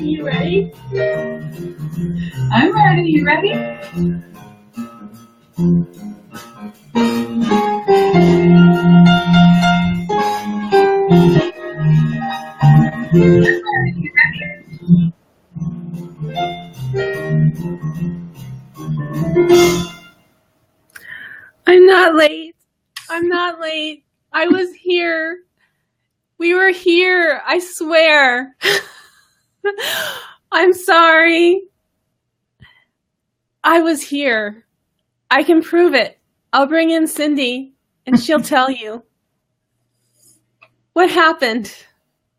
You ready? I'm ready. You ready? I'm not late. I'm not late. I was here. We were here. I swear. I'm sorry. I was here. I can prove it. I'll bring in Cindy and she'll tell you. What happened?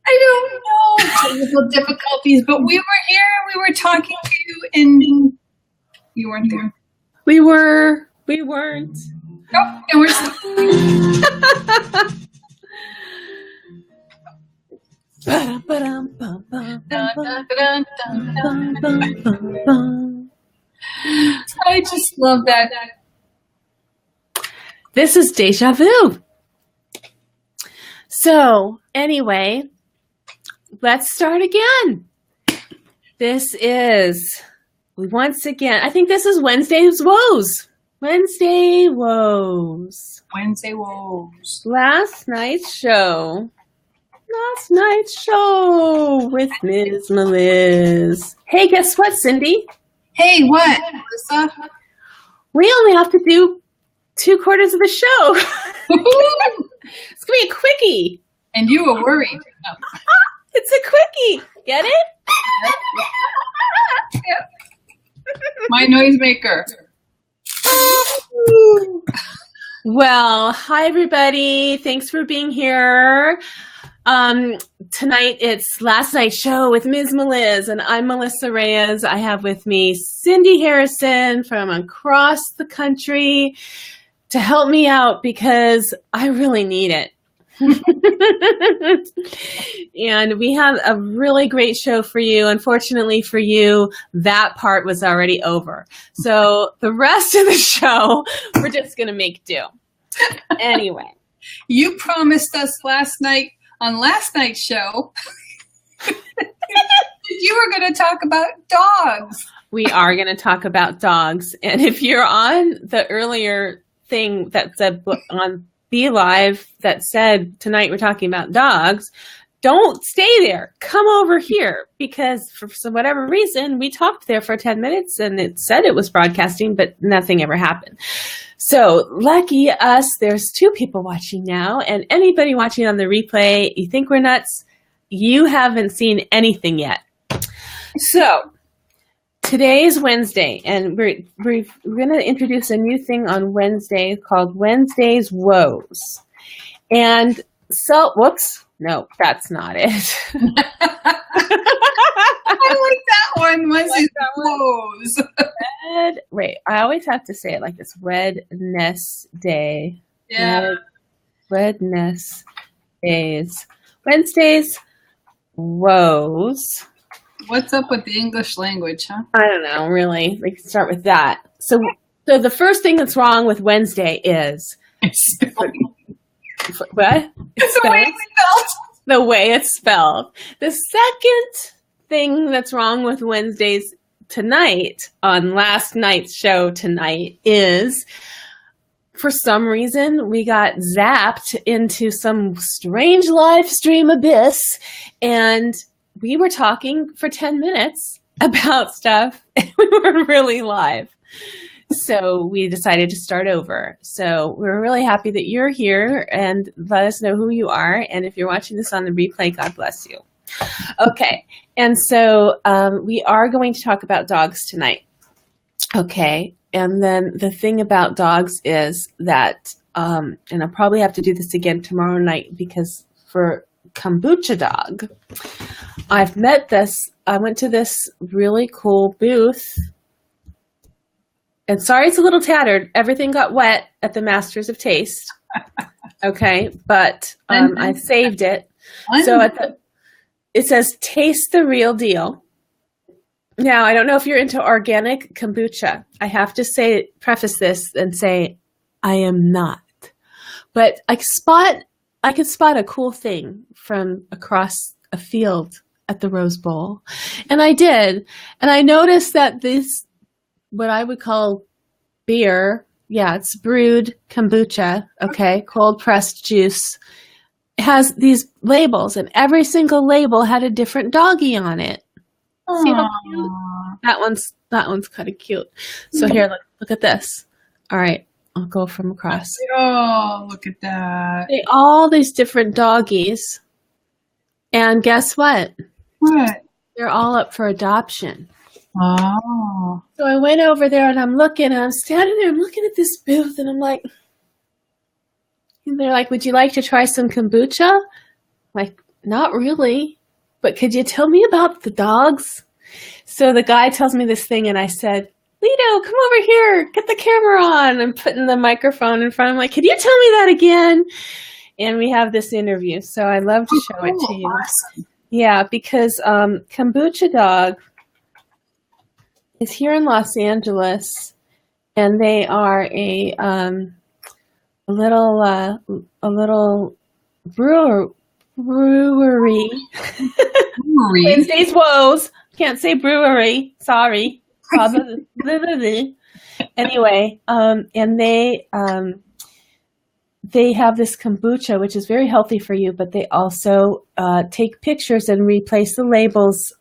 I don't know. Technical difficulties, but we were here. We were talking to you, and you weren't there. We were. We weren't. Nope, and we're still. I just love that. This is deja vu. So, anyway, let's start again. This is, once again, I think this is Wednesday's Woes. Wednesday Woes. Wednesday Woes. Last night's show with Miz Meliz. Hey, guess what, Cindy? Hey, what, Melissa? We only have to do 2/4 of the show. It's going to be a quickie. And you were worried. No. It's a quickie. Get it? Yep. My noisemaker. Well, hi, everybody. Thanks for being here. Tonight, it's last night's show with Miz Meliz, and I'm Melissa Reyes. I have with me Cindy Harrison from across the country to help me out because I really need it. And we have a really great show for you. Unfortunately for you, that part was already over. So the rest of the show, we're just going to make do. Anyway. You promised us last night on last night's show you were going to talk about dogs. We are going to talk about dogs. And if you're on the earlier thing that said on Be Live that said tonight we're talking about dogs, don't stay there. Come over here because for whatever reason we talked there for 10 minutes and it said it was broadcasting, but nothing ever happened. So lucky us, there's 2 people watching now, and anybody watching on the replay, you think we're nuts? You haven't seen anything yet. So today is Wednesday, and we're going to introduce a new thing on Wednesday called Wednesday's Woes. And so, whoops, no, that's not it. I like that one. Wednesday's Woes. Wait, I always have to say it like this. Redness Day. Yeah. Redness Days. Wednesday's Woes. What's up with the English language, huh? I don't know, really. We can start with that. So the first thing that's wrong with Wednesday is what? It's the way it's spelled. The way it's spelled. The second thing that's wrong with Wednesdays tonight on last night's show tonight is for some reason we got zapped into some strange live stream abyss and we were talking for 10 minutes about stuff and we were really live. So we decided to start over. So we're really happy that you're here and let us know who you are. And if you're watching this on the replay, God bless you. Okay. And so we are going to talk about dogs tonight. Okay. And then the thing about dogs is that, and I'll probably have to do this again tomorrow night because for Kambucha Dog, I went to this really cool booth. And sorry, it's a little tattered. Everything got wet at the Masters of Taste. Okay. But I saved it. So it says, taste the real deal. Now, I don't know if you're into organic kombucha. I have to preface this and say, I am not. But I could spot a cool thing from across a field at the Rose Bowl. And I did. And I noticed that this, what I would call beer, yeah, it's brewed kombucha, okay, cold pressed juice, has these labels, and every single label had a different doggy on it. See how cute? That one's kind of cute. So here, look at this. All right, I'll go from across. Oh, look at that. All these different doggies. And guess what? What? They're all up for adoption. Oh. So I went over there and I'm looking, and I'm standing there, I'm looking at this booth, and I'm like, and they're like, would you like to try some kombucha? I'm like, not really, but could you tell me about the dogs? So the guy tells me this thing, and I said, Lito, come over here, get the camera on. I'm putting the microphone in front. I'm like, can you tell me that again? And we have this interview, so I'd love to show it to you. Awesome. Yeah, because Kambucha Dog is here in Los Angeles, and they are a little brewery. Wednesday's woes. Can't say brewery. Sorry. Anyway, and they have this kombucha, which is very healthy for you, but they also take pictures and replace the labels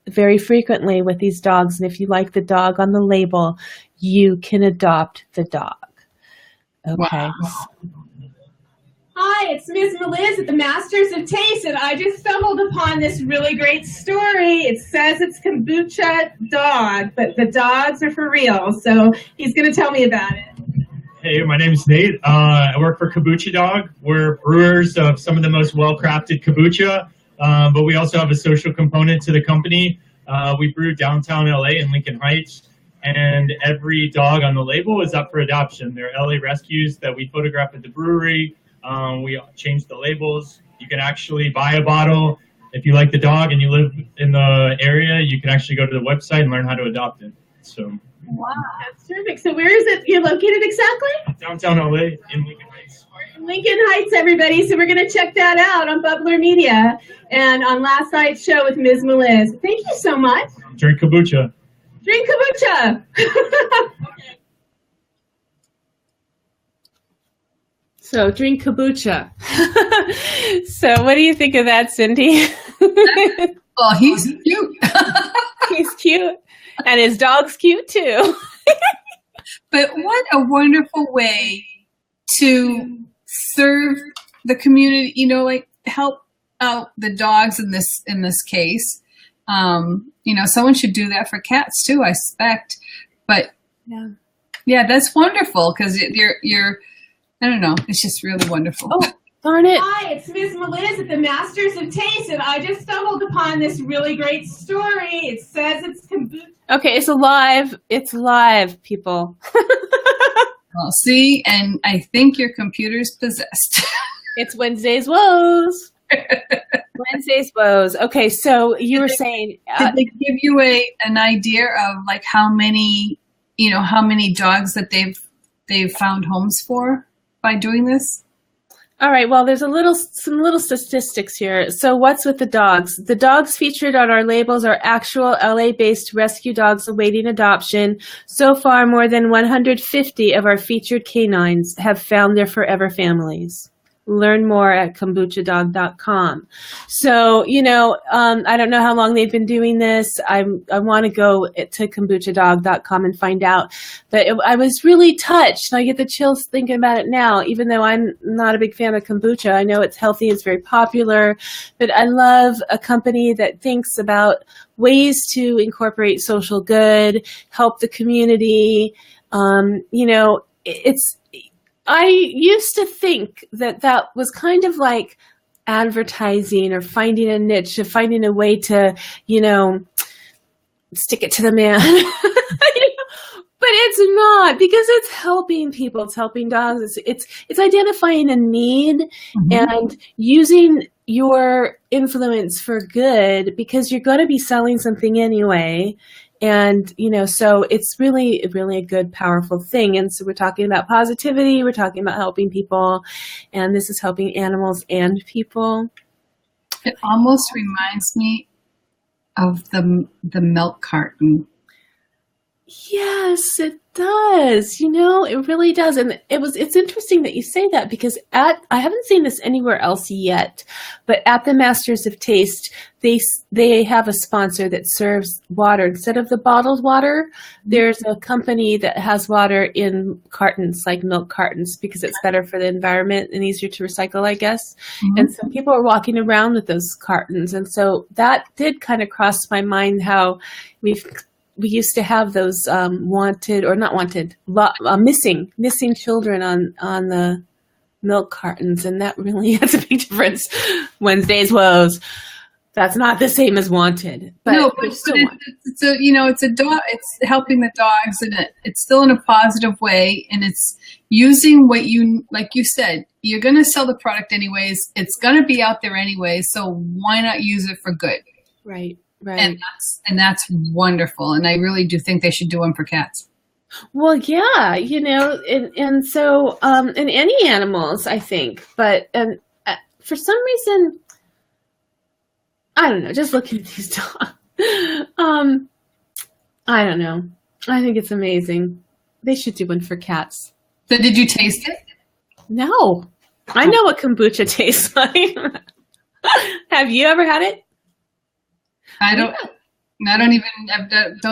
very frequently with these dogs. And if you like the dog on the label, you can adopt the dog. Okay. Wow. Hi, it's Miz Meliz at the Masters of Taste, and I just stumbled upon this really great story. It says it's Kambucha Dog, but the dogs are for real, so he's going to tell me about it. Hey, my name is Nate. I work for Kambucha Dog. We're brewers of some of the most well-crafted kombucha, but we also have a social component to the company. We brew downtown LA in Lincoln Heights, and every dog on the label is up for adoption. They're LA rescues that we photograph at the brewery. We change the labels. You can actually buy a bottle. If you like the dog and you live in the area, you can actually go to the website and learn how to adopt it. So, wow, that's terrific. So where is it you're located exactly? Downtown LA in Lincoln Heights. Lincoln Heights, everybody. So we're going to check that out on Bubblr Media and on last night's show with Miz Meliz. Thank you so much. Drink kombucha. Drink kombucha. So drink kombucha. So what do you think of that, Cindy? Oh, he's cute. He's cute. And his dog's cute too. But what a wonderful way to serve the community, you know, like help out the dogs in this case. You know, someone should do that for cats too, I suspect. But yeah, that's wonderful because you're I don't know, it's just really wonderful. Oh, darn it. Hi, it's Miz Meliz at the Masters of Taste, and I just stumbled upon this really great story. It says it's kombucha. Okay, it's alive. It's live, people. Well, see, and I think your computer's possessed. It's Wednesday's woes. Wednesday's woes. Okay, so you were saying... Did they give you an idea of like how many dogs that they've found homes for by doing this? All right, well, there's some little statistics here. So what's with the dogs? The dogs featured on our labels are actual LA-based rescue dogs awaiting adoption. So far, more than 150 of our featured canines have found their forever families. Learn more at kambuchadog.com. So, you know, I don't know how long they've been doing this. I want to go to kambuchadog.com and find out. But I was really touched. I get the chills thinking about it now, even though I'm not a big fan of kombucha. I know it's healthy, it's very popular, but I love a company that thinks about ways to incorporate social good, help the community. You know, I used to think that was kind of like advertising or finding a niche, or finding a way to, you know, stick it to the man. But it's not, because it's helping people. It's helping dogs. It's identifying a need and using your influence for good, because you're going to be selling something anyway. And, you know, so it's really, really a good, powerful thing. And so we're talking about positivity. We're talking about helping people. And this is helping animals and people. It almost reminds me of the milk carton. Yes, it does. You know, it really does. And it's interesting that you say that because I haven't seen this anywhere else yet, but at the Masters of Taste, they have a sponsor that serves water instead of the bottled water. There's a company that has water in cartons, like milk cartons, because it's better for the environment and easier to recycle, I guess. Mm-hmm. And so people are walking around with those cartons. And so that did kind of cross my mind how we used to have those missing children on the milk cartons, and that really has a big difference. Wednesday's woes. That's not the same as wanted. But no, but it's a dog. It's helping the dogs, and it's still in a positive way, and it's using what like you said, you're going to sell the product anyways. It's going to be out there anyway, so why not use it for good? Right. Right. And that's wonderful. And I really do think they should do them for cats. Well, yeah, you know, and so in any animals, I think, but for some reason, I don't know, just looking at these dogs, I don't know. I think it's amazing. They should do one for cats. So did you taste it? No. I know what kombucha tastes like. Have you ever had it? I don't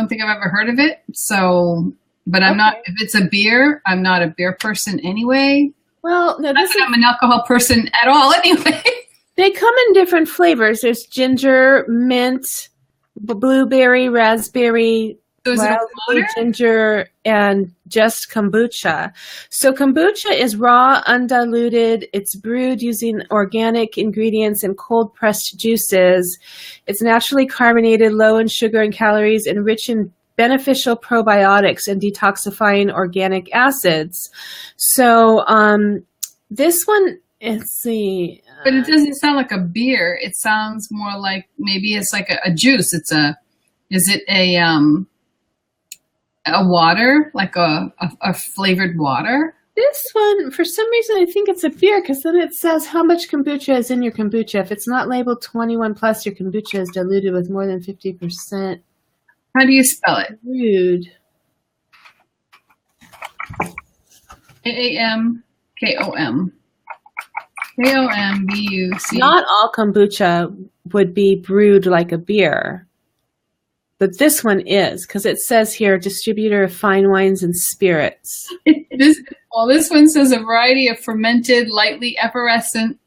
think I've ever heard of it. So, but I'm not, if it's a beer, I'm not a beer person anyway. Well, no, I'm an alcohol person at all anyway. They come in different flavors. There's ginger, mint, blueberry, raspberry, wild ginger, and just kombucha. So kombucha is raw, undiluted. It's brewed using organic ingredients and cold pressed juices. It's naturally carbonated, low in sugar and calories, and rich in beneficial probiotics and detoxifying organic acids. So this one, let's see. But it doesn't sound like a beer. It sounds more like maybe it's like a juice. Is it a water, like a flavored water? This one, for some reason, I think it's a beer because then it says how much kombucha is in your kombucha. If it's not labeled 21 plus, your kombucha is diluted with more than 50%. How do you spell it? Rude. AAMKOM. KOMBUC. Not all kombucha would be brewed like a beer. But this one is, because it says here, distributor of fine wines and spirits. This one says a variety of fermented, lightly effervescent,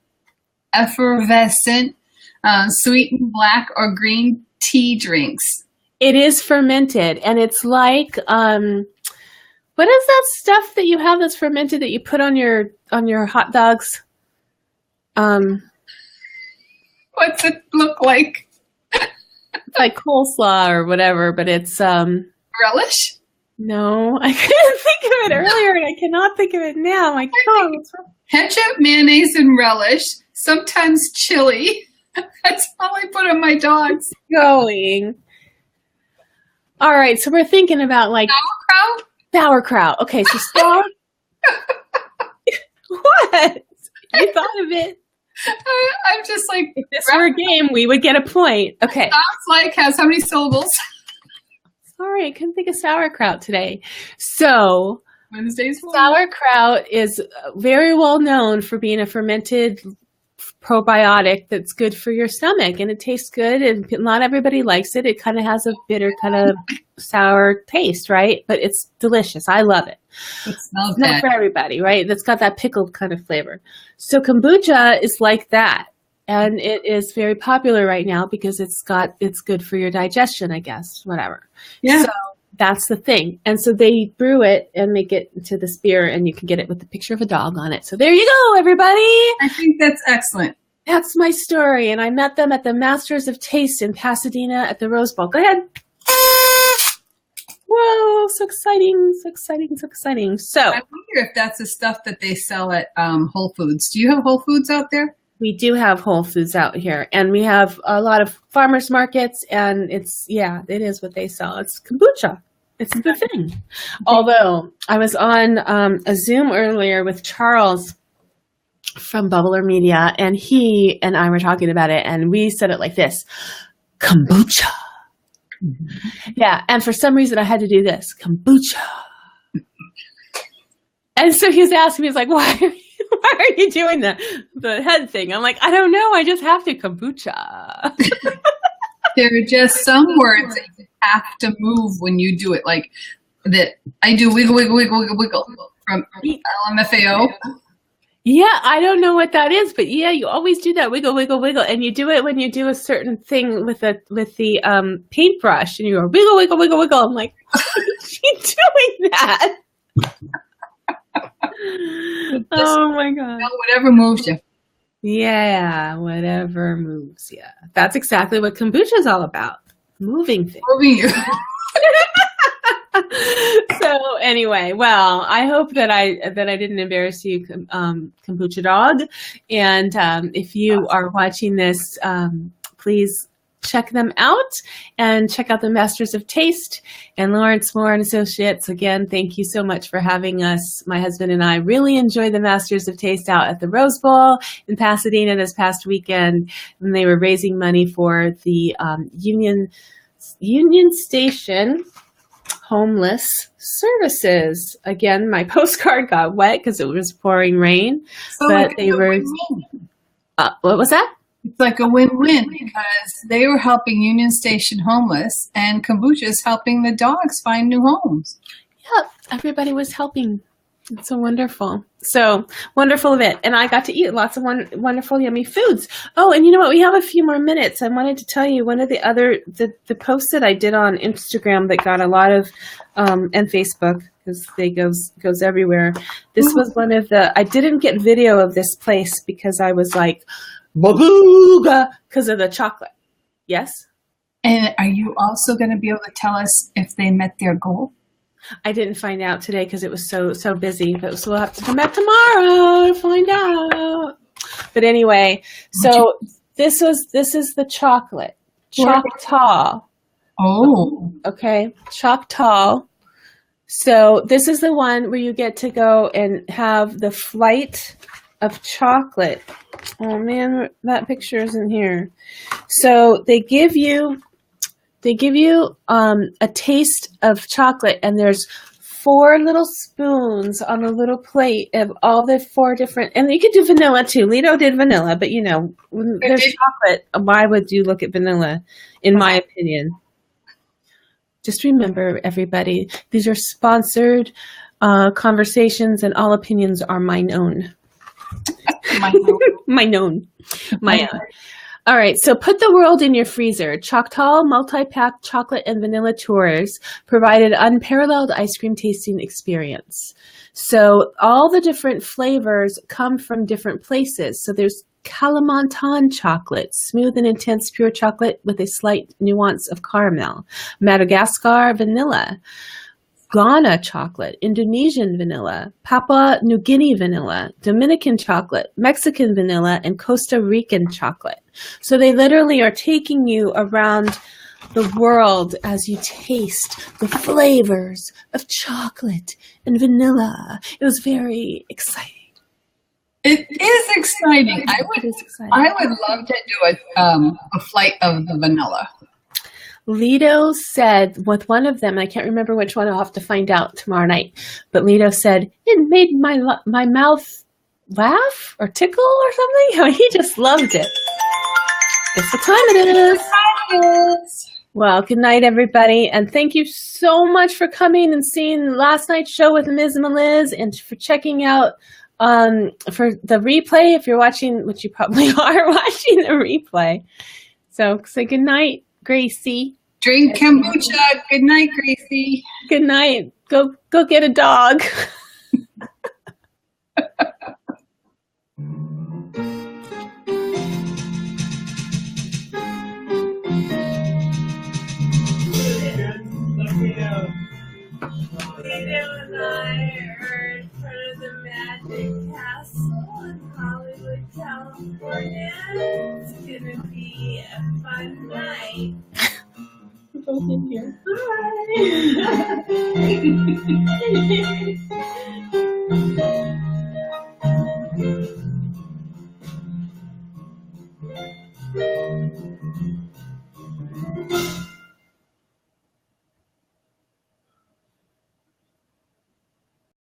sweetened black or green tea drinks. It is fermented, and it's like, what is that stuff that you have that's fermented that you put on your hot dogs? What's it look like? Like coleslaw or whatever, but it's relish? No, I couldn't think of it earlier, and I cannot think of it now. My God, ketchup, mayonnaise, and relish. Sometimes chili. That's all I put on my dogs. Going. All right, so we're thinking about like sauerkraut. Sauerkraut. Okay, so what? You thought of it. I'm just like, if this were a game, we would get a point. Okay. Sounds like has how many syllables? Sorry, I couldn't think of sauerkraut today. So Wednesday's sauerkraut is very well known for being a fermented probiotic that's good for your stomach, and it tastes good, and not everybody likes it. It kind of has a bitter, kind of sour taste, right? But it's delicious. I love it. It's not for everybody, right? That's got that pickled kind of flavor. So kombucha is like that, and it is very popular right now because it's good for your digestion, I guess, whatever. Yeah. So that's the thing. And so they brew it and make it into this beer, and you can get it with the picture of a dog on it. So there you go, everybody. I think that's excellent. That's my story. And I met them at the Masters of Taste in Pasadena at the Rose Bowl. Go ahead. Whoa, so exciting, so exciting, so exciting. So I wonder if that's the stuff that they sell at Whole Foods. Do you have Whole Foods out there? We do have Whole Foods out here, and we have a lot of farmers markets, and it is what they sell. It's kombucha. It's the thing. Although I was on a Zoom earlier with Charles, from Bubblr Media, and he and I were talking about it, and we said it like this: kombucha. Yeah, and for some reason I had to do this, kombucha. And so he was asking me, he's like, why are you doing the head thing? I'm like, I don't know, I just have to, kombucha. There are just some words that you have to move when you do it. Like that, I do wiggle, wiggle, wiggle, wiggle, wiggle from LMFAO. Yeah, I don't know what that is, but yeah, you always do that wiggle, wiggle, wiggle, and you do it when you do a certain thing with the paintbrush, and you go wiggle, wiggle, wiggle, wiggle. I'm like, why is she doing that? Oh my god! Whatever moves you. Yeah, whatever moves you. That's exactly what kombucha is all about. Moving things. Moving you. So anyway, well, I hope that I didn't embarrass you, Kambucha Dog. And if you are watching this, please check them out and check out the Masters of Taste and Lawrence Moore and Associates. Again, thank you so much for having us. My husband and I really enjoyed the Masters of Taste out at the Rose Bowl in Pasadena this past weekend, and they were raising money for the Union Station Homeless Services. Again, my postcard got wet because it was pouring rain, So but it's they a were. win-win. What was that? It's like a win-win because they were helping Union Station homeless, and kombucha is helping the dogs find new homes. Yep, everybody was helping. It's so wonderful. So wonderful event. And I got to eat lots of wonderful, yummy foods. Oh, and you know what? We have a few more minutes. I wanted to tell you one of the posts that I did on Instagram that got a lot of, and Facebook, because they goes everywhere. This was one of I didn't get video of this place because I was like, babooga, because of the chocolate. Yes? And are you also going to be able to tell us if they met their goal? I didn't find out today because it was so busy, but so we'll have to come back tomorrow to find out. But anyway, so this is the chocolate. Choctaw. Oh. Okay. Choctaw. So this is the one where you get to go and have the flight of chocolate. Oh man, that picture isn't here. So they give you a taste of chocolate, and there's 4 little spoons on a little plate of all the 4 different, and you could do vanilla too. Lido did vanilla, but you know, when there's chocolate, why would you look at vanilla, in my opinion? Just remember, everybody, these are sponsored conversations, and all opinions are mine own. Mine own. All right, so put the world in your freezer. Choctaw multi-pack chocolate and vanilla tours provided unparalleled ice cream tasting experience. So all the different flavors come from different places. So there's Kalimantan chocolate, smooth and intense pure chocolate with a slight nuance of caramel. Madagascar vanilla. Ghana chocolate, Indonesian vanilla, Papua New Guinea vanilla, Dominican chocolate, Mexican vanilla, and Costa Rican chocolate. So they literally are taking you around the world as you taste the flavors of chocolate and vanilla. It was very exciting. It is exciting. I would love to do a flight of the vanilla. Lido said with one of them, I can't remember which one, I'll have to find out tomorrow night, but Lido said, it made my mouth laugh or tickle or something. I mean, he just loved it. It's the time it is. Well, good night, everybody, and thank you so much for coming and seeing last night's show with Miz Meliz, and for checking out for the replay, if you're watching, which you probably are watching the replay. So say good night, Gracie. Drink kombucha. Good night, Gracie. Good night. Go get a dog. And I heard part of the Magic Castle in Hollywood, California. It's gonna be a fun night. Both in here. Bye.